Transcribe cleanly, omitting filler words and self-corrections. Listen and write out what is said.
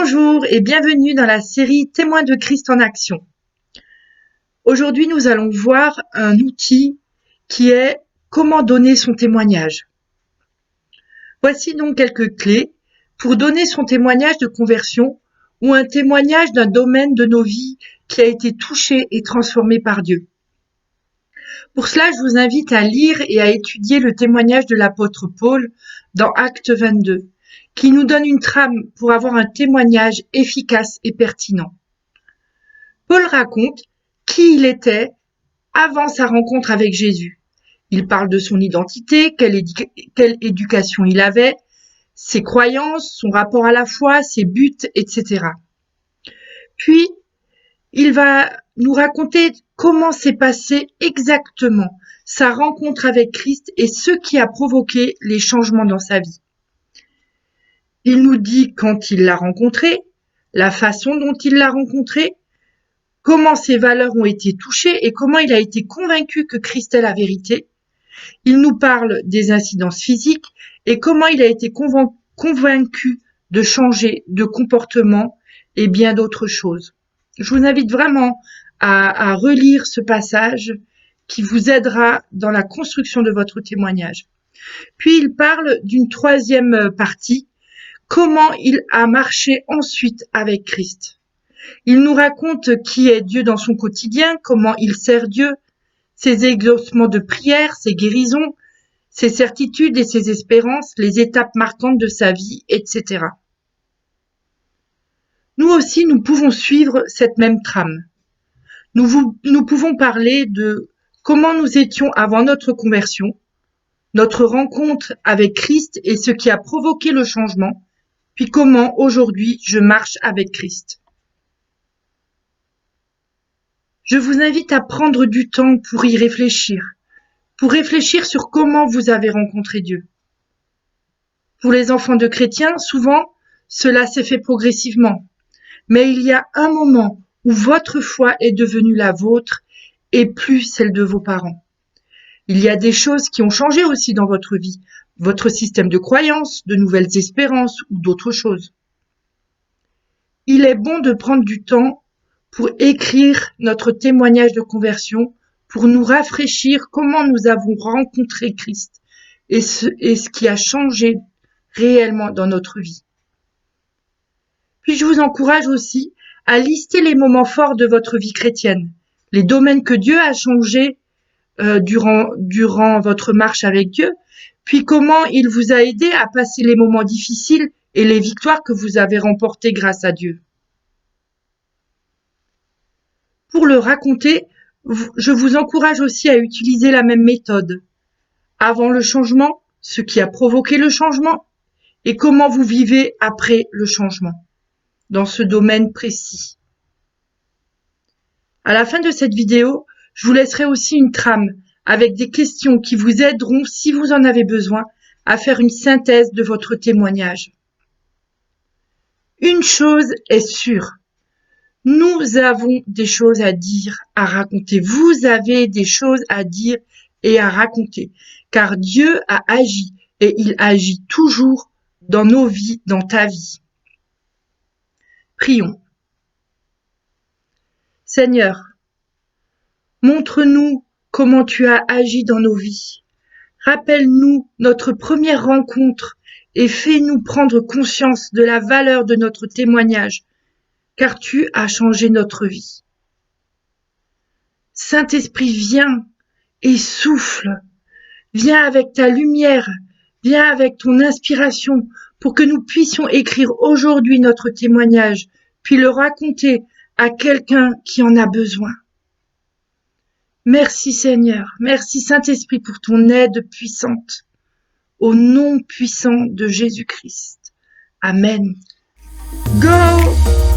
Bonjour et bienvenue dans la série Témoins de Christ en action. Aujourd'hui, nous allons voir un outil qui est comment donner son témoignage. Voici donc quelques clés pour donner son témoignage de conversion ou un témoignage d'un domaine de nos vies qui a été touché et transformé par Dieu. Pour cela, je vous invite à lire et à étudier le témoignage de l'apôtre Paul dans Actes 22, qui nous donne une trame pour avoir un témoignage efficace et pertinent. Paul raconte qui il était avant sa rencontre avec Jésus. Il parle de son identité, quelle éducation il avait, ses croyances, son rapport à la foi, ses buts, etc. Puis, il va nous raconter comment s'est passé exactement sa rencontre avec Christ et ce qui a provoqué les changements dans sa vie. Il nous dit quand il l'a rencontré, la façon dont il l'a rencontré, comment ses valeurs ont été touchées et comment il a été convaincu que Christ est la vérité. Il nous parle des incidences physiques et comment il a été convaincu de changer de comportement et bien d'autres choses. Je vous invite vraiment à relire ce passage qui vous aidera dans la construction de votre témoignage. Puis il parle d'une troisième partie, comment il a marché ensuite avec Christ. Il nous raconte qui est Dieu dans son quotidien, comment il sert Dieu, ses exaucements de prière, ses guérisons, ses certitudes et ses espérances, les étapes marquantes de sa vie, etc. Nous aussi, nous pouvons suivre cette même trame. Nous pouvons parler de comment nous étions avant notre conversion, notre rencontre avec Christ et ce qui a provoqué le changement, puis comment aujourd'hui je marche avec Christ. Je vous invite à prendre du temps pour y réfléchir, sur comment vous avez rencontré Dieu. Pour les enfants de chrétiens, souvent, cela s'est fait progressivement, mais il y a un moment où votre foi est devenue la vôtre et plus celle de vos parents. Il y a des choses qui ont changé aussi dans votre vie, votre système de croyances, de nouvelles espérances ou d'autres choses. Il est bon de prendre du temps pour écrire notre témoignage de conversion, pour nous rafraîchir comment nous avons rencontré Christ et ce qui a changé réellement dans notre vie. Puis je vous encourage aussi à lister les moments forts de votre vie chrétienne, les domaines que Dieu a changés durant votre marche avec Dieu, puis comment il vous a aidé à passer les moments difficiles et les victoires que vous avez remportées grâce à Dieu. Pour le raconter, je vous encourage aussi à utiliser la même méthode. Avant le changement, ce qui a provoqué le changement et comment vous vivez après le changement dans ce domaine précis. À la fin de cette vidéo, je vous laisserai aussi une trame avec des questions qui vous aideront, si vous en avez besoin, à faire une synthèse de votre témoignage. Une chose est sûre, nous avons des choses à dire, à raconter. Vous avez des choses à dire et à raconter, car Dieu a agi et il agit toujours dans nos vies, dans ta vie. Prions. Seigneur, montre-nous comment tu as agi dans nos vies. Rappelle-nous notre première rencontre et fais-nous prendre conscience de la valeur de notre témoignage, car tu as changé notre vie. Saint-Esprit, viens et souffle. Viens avec ta lumière, viens avec ton inspiration pour que nous puissions écrire aujourd'hui notre témoignage, puis le raconter à quelqu'un qui en a besoin. Merci Seigneur, merci Saint-Esprit pour ton aide puissante. Au nom puissant de Jésus-Christ. Amen. Go!